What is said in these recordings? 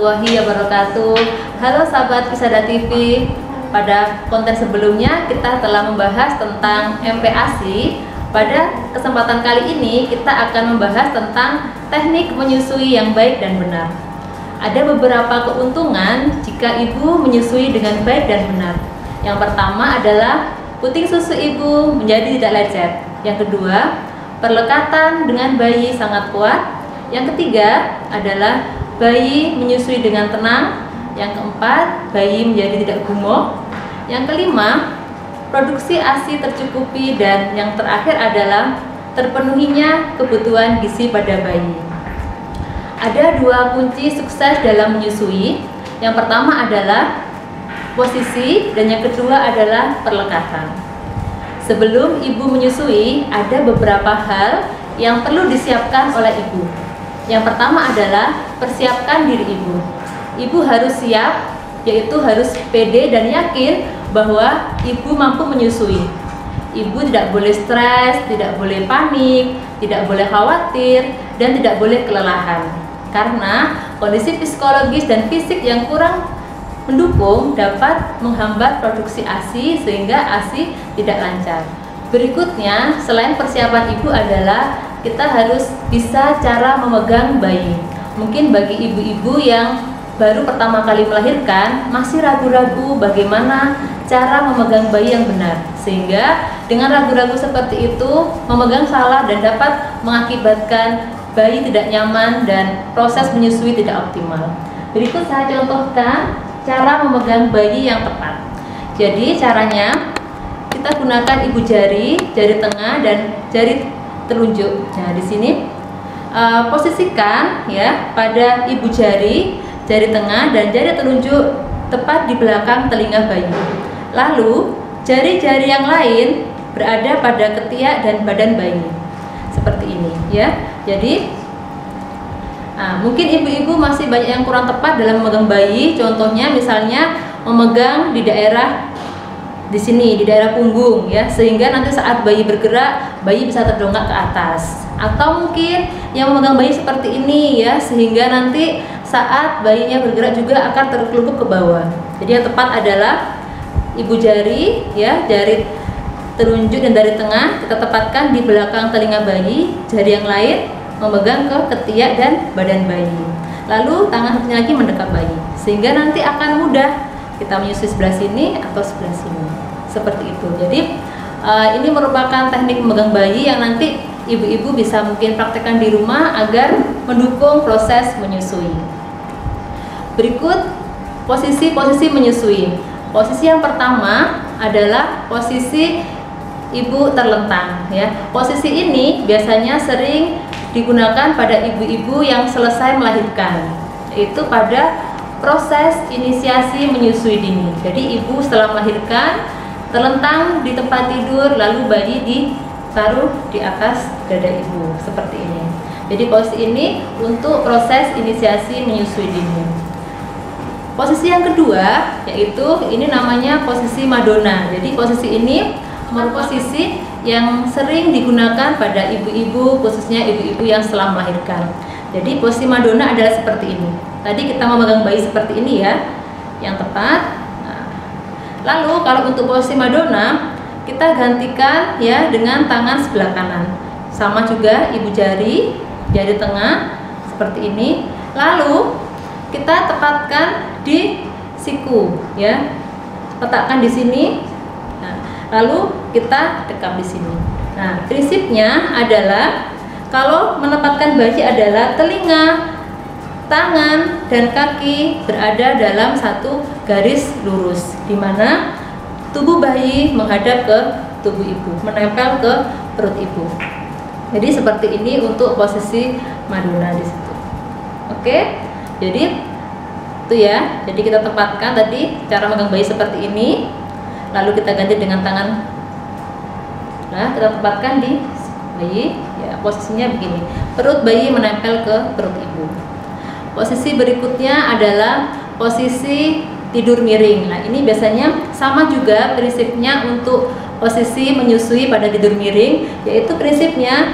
warahmatullahi wabarakatuh. Halo sahabat Pisada TV. Pada konten sebelumnya kita telah membahas tentang MPASI. Pada kesempatan kali ini kita akan membahas tentang teknik menyusui yang baik dan benar. Ada beberapa keuntungan jika ibu menyusui dengan baik dan benar. Yang pertama adalah puting susu ibu menjadi tidak lecet. Yang kedua, perlekatan dengan bayi sangat kuat. Yang ketiga adalah bayi menyusui dengan tenang. Yang keempat, bayi menjadi tidak gumoh. Yang kelima, produksi ASI tercukupi. Dan yang terakhir adalah terpenuhinya kebutuhan gizi pada bayi. Ada dua kunci sukses dalam menyusui. Yang pertama adalah posisi dan yang kedua adalah perlekatan. Sebelum ibu menyusui, ada beberapa hal yang perlu disiapkan oleh ibu. Yang pertama adalah persiapkan diri ibu. Ibu harus siap, yaitu harus pede dan yakin bahwa ibu mampu menyusui. Ibu tidak boleh stres, tidak boleh panik, tidak boleh khawatir, dan tidak boleh kelelahan. Karena kondisi psikologis dan fisik yang kurang mendukung dapat menghambat produksi ASI sehingga ASI tidak lancar. Berikutnya, selain persiapan ibu adalah kita harus bisa cara memegang bayi. Mungkin bagi ibu-ibu yang baru pertama kali melahirkan masih ragu-ragu bagaimana cara memegang bayi yang benar, sehingga dengan ragu-ragu seperti itu memegang salah dan dapat mengakibatkan bayi tidak nyaman dan proses menyusui tidak optimal. Berikut saya contohkan cara memegang bayi yang tepat. Jadi caranya kita gunakan ibu jari, jari tengah dan jari telunjuk. Nah, di sini posisikan ya pada ibu jari, jari tengah dan jari telunjuk tepat di belakang telinga bayi. Lalu jari-jari yang lain berada pada ketiak dan badan bayi. Seperti ini ya. Jadi mungkin ibu-ibu masih banyak yang kurang tepat dalam memegang bayi. Contohnya misalnya memegang di daerah di sini, di daerah punggung ya, sehingga nanti saat bayi bergerak, bayi bisa terdongak ke atas. Atau mungkin yang memegang bayi seperti ini ya, sehingga nanti saat bayinya bergerak juga akan terkelubuk ke bawah. Jadi yang tepat adalah ibu jari ya, jari telunjuk dan jari tengah kita tepatkan di belakang telinga bayi, jari yang lain memegang ke ketiak dan badan bayi. Lalu tangan satunya lagi mendekap bayi, sehingga nanti akan mudah kita menyusui sebelah sini atau sebelah sini. Seperti itu. Jadi ini merupakan teknik memegang bayi yang nanti ibu-ibu bisa mungkin praktekkan di rumah agar mendukung proses menyusui. Berikut posisi-posisi menyusui. Posisi yang pertama adalah posisi ibu terlentang ya. Posisi ini biasanya sering digunakan pada ibu-ibu yang selesai melahirkan, yaitu pada proses inisiasi menyusui dini. Jadi ibu setelah melahirkan terlentang di tempat tidur, lalu bayi ditaruh di atas dada ibu seperti ini. Jadi posisi ini untuk proses inisiasi menyusui dini. Posisi yang kedua yaitu ini namanya posisi Madonna. Jadi posisi ini merupakan posisi yang sering digunakan pada ibu-ibu, khususnya ibu-ibu yang setelah melahirkan. Jadi posisi Madonna adalah seperti ini. Tadi kita memegang bayi seperti ini ya, yang tepat. Nah, lalu kalau untuk posisi Madonna kita gantikan ya dengan tangan sebelah kanan. Sama juga ibu jari, jari tengah seperti ini. Lalu kita tepatkan di siku ya, letakkan di sini. Nah, lalu kita dekap di sini. Nah, prinsipnya adalah kalau menempatkan bayi adalah telinga, tangan, dan kaki berada dalam satu garis lurus, di mana tubuh bayi menghadap ke tubuh ibu, menempel ke perut ibu. Jadi seperti ini untuk posisi Madonna di situ. Oke, jadi itu ya. Jadi kita tempatkan tadi cara memegang bayi seperti ini, lalu kita ganti dengan tangan. Nah, kita tempatkan di bayi ya, posisinya begini, perut bayi menempel ke perut ibu. Posisi berikutnya adalah posisi tidur miring. Nah, ini biasanya sama juga prinsipnya untuk posisi menyusui pada tidur miring, yaitu prinsipnya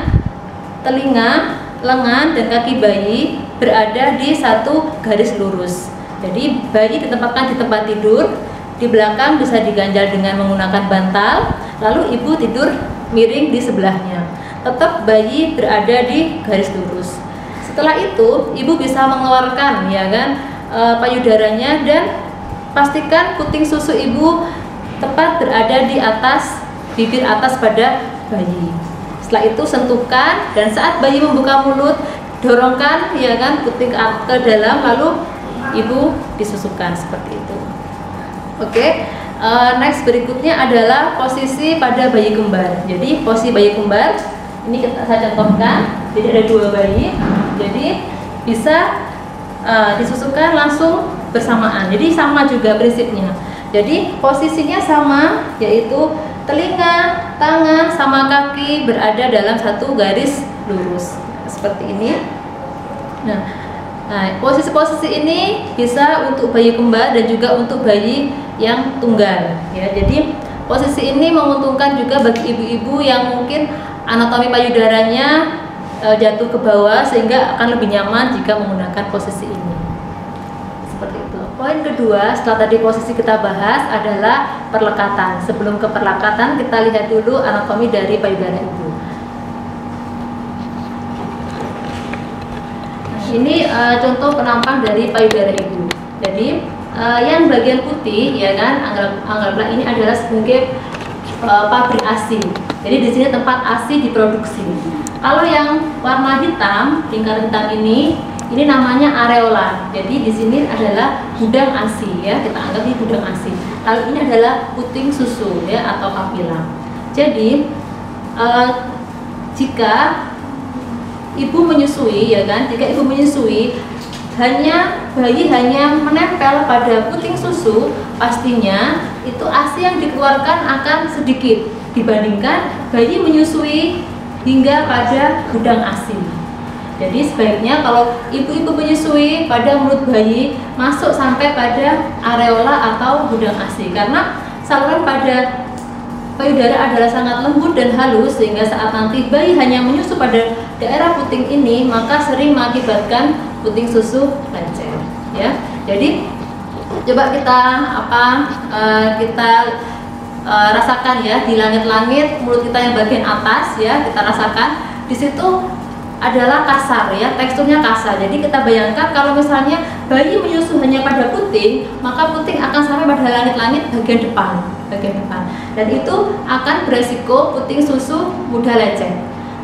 telinga, lengan, dan kaki bayi berada di satu garis lurus. Jadi bayi ditempatkan di tempat tidur, di belakang bisa diganjal dengan menggunakan bantal, lalu ibu tidur miring di sebelahnya. Tetap bayi berada di garis lurus. Setelah itu ibu bisa mengeluarkan ya kan payudaranya, dan pastikan puting susu ibu tepat berada di atas bibir atas pada bayi. Setelah itu sentuhkan, dan saat bayi membuka mulut dorongkan ya kan puting ke dalam, lalu ibu disusukan seperti itu. Oke. Next berikutnya adalah posisi pada bayi kembar. Jadi posisi bayi kembar ini saya contohkan. Jadi ada dua bayi, jadi bisa disusukan langsung bersamaan. Jadi sama juga prinsipnya. Jadi posisinya sama, yaitu telinga, tangan, sama kaki berada dalam satu garis lurus seperti ini. Nah, posisi-posisi ini bisa untuk bayi kembar dan juga untuk bayi yang tunggal. Ya, jadi posisi ini menguntungkan juga bagi ibu-ibu yang mungkin anatomi payudaranya jatuh ke bawah, sehingga akan lebih nyaman jika menggunakan posisi ini. Seperti itu. Poin kedua setelah tadi posisi kita bahas adalah perlekatan. Sebelum ke perlekatan, kita lihat dulu anatomi dari payudara ibu. Ini contoh penampang dari payudara ibu. Jadi yang bagian putih ya kan, anggaplah ini adalah sebagai pabrik ASI. Jadi di sini tempat ASI diproduksi. Kalau yang warna hitam, lingkar hitam ini namanya areola. Jadi di sini adalah gudang ASI ya, kita anggap ini gudang ASI. Lalu ini adalah puting susu ya atau papila. Jadi jika ibu menyusui ya kan, jika ibu menyusui bayi hanya menempel pada puting susu, pastinya itu ASI yang dikeluarkan akan sedikit dibandingkan bayi menyusui hingga pada gudang ASI. Jadi sebaiknya kalau ibu-ibu menyusui pada mulut bayi masuk sampai pada areola atau gudang ASI, karena saluran pada payudara adalah sangat lembut dan halus, sehingga saat nanti bayi hanya menyusu pada daerah puting ini, maka sering mengakibatkan puting susu lecet ya. Jadi coba kita rasakan ya, di langit-langit mulut kita yang bagian atas ya, kita rasakan di situ adalah kasar ya, teksturnya kasar. Jadi kita bayangkan kalau misalnya bayi menyusu hanya pada puting, maka puting akan sampai pada langit-langit bagian depan, dan itu akan beresiko puting susu mudah lecet.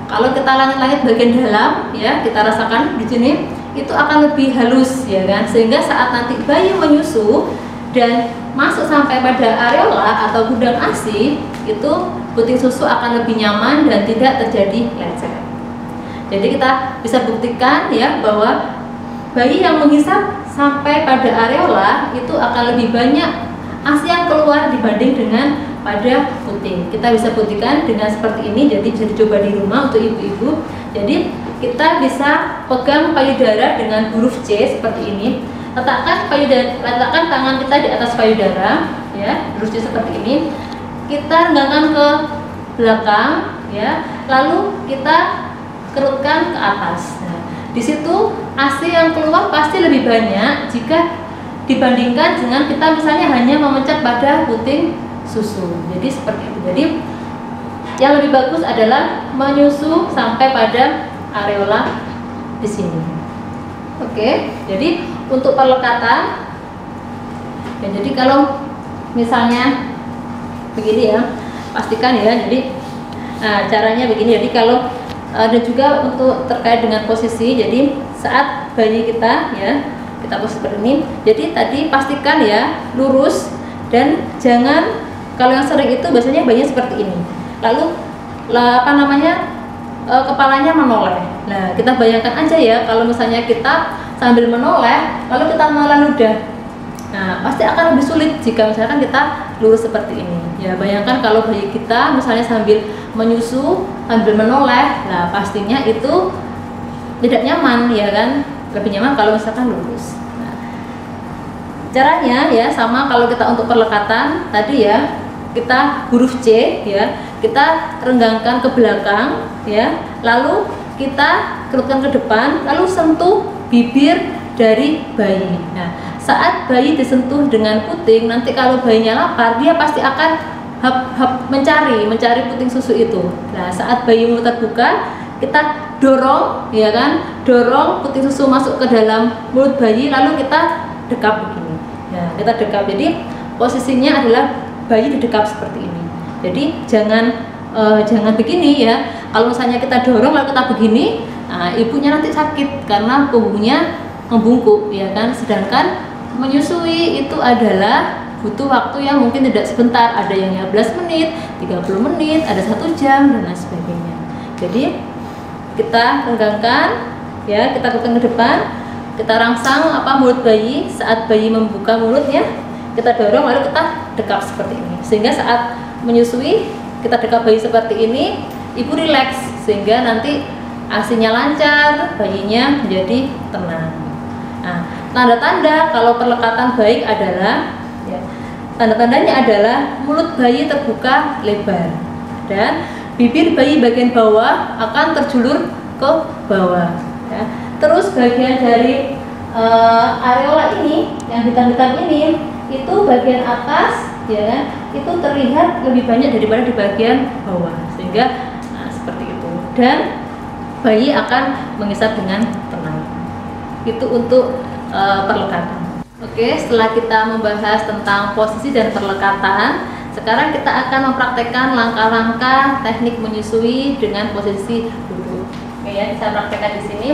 Kalau kita langit-langit bagian dalam ya, kita rasakan di sini itu akan lebih halus ya kan, sehingga saat nanti bayi menyusu dan masuk sampai pada areola atau gudang ASI, itu puting susu akan lebih nyaman dan tidak terjadi lecet. Jadi kita bisa buktikan ya bahwa bayi yang menghisap sampai pada areola itu akan lebih banyak ASI yang keluar dibanding dengan pada puting. Kita bisa buktikan dengan seperti ini, jadi bisa dicoba di rumah untuk ibu-ibu. Jadi kita bisa pegang payudara dengan huruf C seperti ini. Letakkan tangan kita di atas payudara ya, huruf C seperti ini. Kita renggangkan ke belakang ya, lalu kita kerutkan ke atas. Nah, di situ ASI yang keluar pasti lebih banyak jika dibandingkan dengan kita misalnya hanya memencet pada puting susu. Jadi seperti itu. Jadi yang lebih bagus adalah menyusu sampai pada areola di sini. Oke. Jadi untuk perlekatan, ya, jadi kalau misalnya begini ya, pastikan ya. Jadi caranya begini. Jadi kalau dan juga untuk terkait dengan posisi, jadi saat bayi kita ya, kita posisi seperti ini. Jadi tadi pastikan ya lurus, dan jangan, kalau yang sering itu biasanya bayinya seperti ini. Lalu kepalanya menoleh. Nah, kita bayangkan aja ya kalau misalnya kita sambil menoleh lalu kita menelan ludah. Nah, pasti akan lebih sulit jika misalkan kita lurus seperti ini. Ya, bayangkan kalau bayi kita misalnya sambil menyusu, sambil menoleh, nah pastinya itu tidak nyaman ya kan. Lebih nyaman kalau misalkan lurus. Nah, caranya ya sama kalau kita untuk perlekatan tadi ya, kita huruf C ya, kita renggangkan ke belakang ya, lalu kita kerutkan ke depan, lalu sentuh bibir dari bayi. Nah, saat bayi disentuh dengan puting, nanti kalau bayinya lapar, dia pasti akan mencari puting susu itu. Nah, saat bayimu terbuka, kita dorong, ya kan, dorong puting susu masuk ke dalam mulut bayi, lalu kita dekap begini. Nah, kita dekap. Jadi posisinya adalah bayi didekap seperti ini. Jadi jangan begini ya. Kalau misalnya kita dorong lalu kita begini, nah, ibunya nanti sakit karena punggungnya membungkuk, ya kan. Sedangkan menyusui itu adalah butuh waktu yang mungkin tidak sebentar, ada yang 15 menit, 30 menit, ada 1 jam dan lain sebagainya. Jadi kita renggangkan, ya, kita kerutkan ke depan, kita rangsang mulut bayi. Saat bayi membuka mulutnya, kita dorong lalu kita dekap seperti ini. Sehingga saat menyusui kita dekap bayi seperti ini, ibu rileks sehingga nanti ASINya lancar, bayinya menjadi tenang. Nah, tanda-tanda kalau perlekatan baik adalah, ya, tanda-tandanya adalah mulut bayi terbuka lebar dan bibir bayi bagian bawah akan terjulur ke bawah. Ya. Terus bagian dari areola ini, yang hitam-hitam ini, itu bagian atas, ya, itu terlihat lebih banyak daripada di bagian bawah, sehingga seperti itu. Dan bayi akan mengisap dengan tenang. Itu untuk perlekatan. Oke, setelah kita membahas tentang posisi dan perlekatan, sekarang kita akan mempraktekkan langkah-langkah teknik menyusui dengan posisi duduk. Oke ya, saya praktekkan di sini.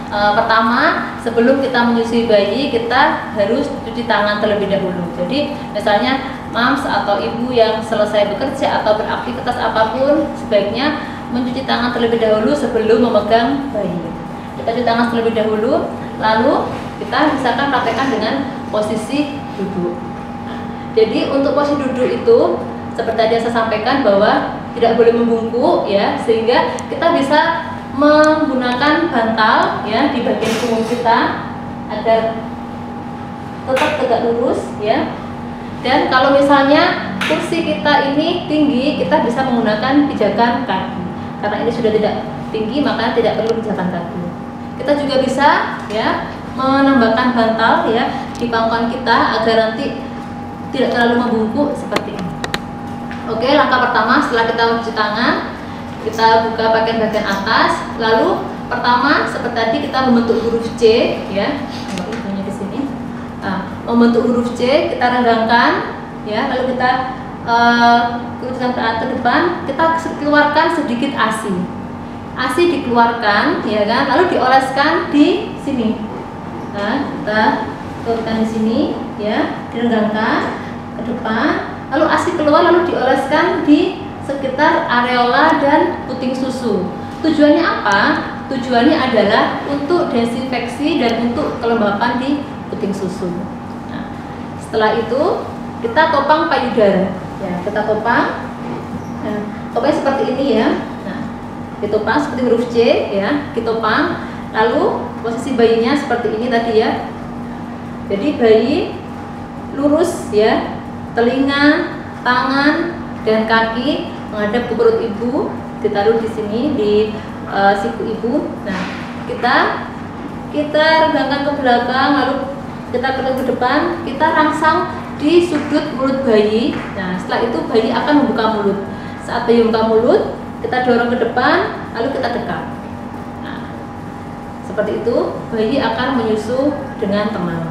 Pertama, sebelum kita menyusui bayi, kita harus cuci tangan terlebih dahulu. Jadi, misalnya mams atau ibu yang selesai bekerja atau beraktivitas apapun, sebaiknya mencuci tangan terlebih dahulu sebelum memegang bayi. Kita cuci tangan terlebih dahulu, lalu kita misalkan praktekkan dengan posisi duduk. Nah, jadi untuk posisi duduk itu seperti tadi saya sampaikan bahwa tidak boleh membungkuk, ya, sehingga kita bisa menggunakan bantal, ya, di bagian punggung kita agar tetap tegak lurus, ya. Dan kalau misalnya kursi kita ini tinggi, kita bisa menggunakan pijakan kaki. Karena ini sudah tidak tinggi, maka tidak perlu pijakan kaki. Kita juga bisa, ya, menambahkan bantal, ya, di pangkuan kita agar nanti tidak terlalu membungkuk seperti ini. Oke, langkah pertama setelah kita mencuci tangan, kita buka bagian atas. Lalu pertama seperti tadi kita membentuk huruf C, ya, gambarnya di sini. Nah, membentuk huruf C kita renggangkan, ya, lalu kita luruskan ke depan, kita keluarkan sedikit ASI. ASI dikeluarkan, ya kan, lalu dioleskan di sini. Nah, kita keluarkan di sini, ya, direnggangkan ke depan, lalu ASI keluar, lalu dioleskan di sekitar areola dan puting susu. Tujuannya apa? Tujuannya adalah untuk desinfeksi dan untuk kelembapan di puting susu. Nah, setelah itu kita topang payudara. Ya, kita topang. Nah, topangnya seperti ini, ya. Nah, ditopang seperti huruf C, ya, ditopang. Lalu posisi bayinya seperti ini tadi, ya. Jadi bayi lurus, ya, telinga, tangan, dan kaki menghadap ke perut ibu, ditaruh di sini di siku ibu. Nah, kita renggangkan ke belakang, lalu kita ke depan, kita rangsang di sudut mulut bayi. Nah, setelah itu bayi akan membuka mulut. Saat bayi membuka mulut, kita dorong ke depan, lalu kita dekap. Nah, seperti itu, bayi akan menyusu dengan tenang.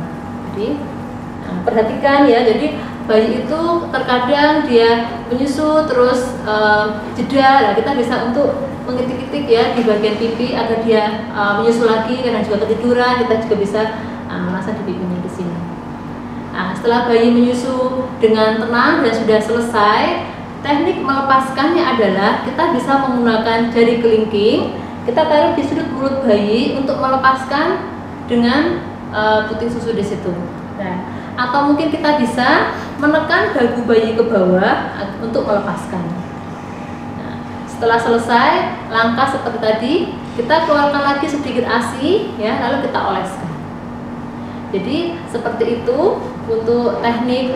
Jadi, perhatikan, ya. Jadi bayi itu terkadang dia menyusu terus jeda. Nah, kita bisa untuk mengitik-itik, ya, di bagian pipi agar dia menyusu lagi, karena juga ketiduran. Kita juga bisa merasa di pipinya di sini. Nah, setelah bayi menyusu dengan tenang dan sudah selesai, teknik melepaskannya adalah kita bisa menggunakan jari kelingking. Kita taruh di sudut mulut bayi untuk melepaskan dengan puting susu di situ. Nah, atau mungkin kita bisa menekan dagu bayi ke bawah untuk melepaskan. Nah, setelah selesai langkah seperti tadi, kita keluarkan lagi sedikit ASI, ya, lalu kita oleskan. Jadi seperti itu untuk teknik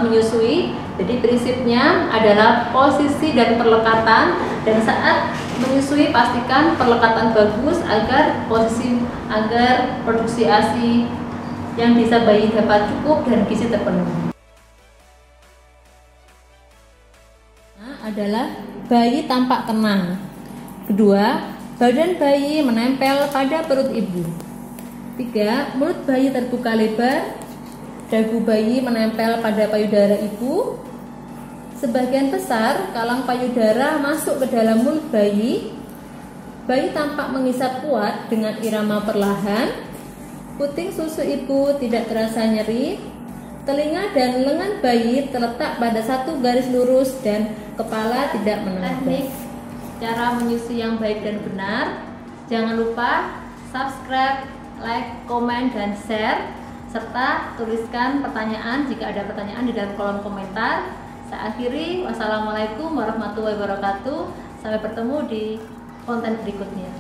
menyusui. Jadi prinsipnya adalah posisi dan perlekatan, dan saat Menyusui pastikan perlekatan bagus agar produksi ASI yang bisa bayi dapat cukup dan gizi terpenuhi. Adalah bayi tampak tenang. Kedua, badan bayi menempel pada perut ibu. 3. Mulut bayi terbuka lebar, dagu bayi menempel pada payudara ibu. Sebagian besar kalang payudara masuk ke dalam mulut bayi. Bayi tampak mengisap kuat dengan irama perlahan. Puting susu ibu tidak terasa nyeri. Telinga dan lengan bayi terletak pada satu garis lurus dan kepala tidak menambah. Teknik cara menyusui yang baik dan benar. Jangan lupa subscribe, like, komen, dan share, serta tuliskan pertanyaan jika ada pertanyaan di dalam kolom komentar. Saya akhiri, wassalamualaikum warahmatullahi wabarakatuh. Sampai bertemu di konten berikutnya.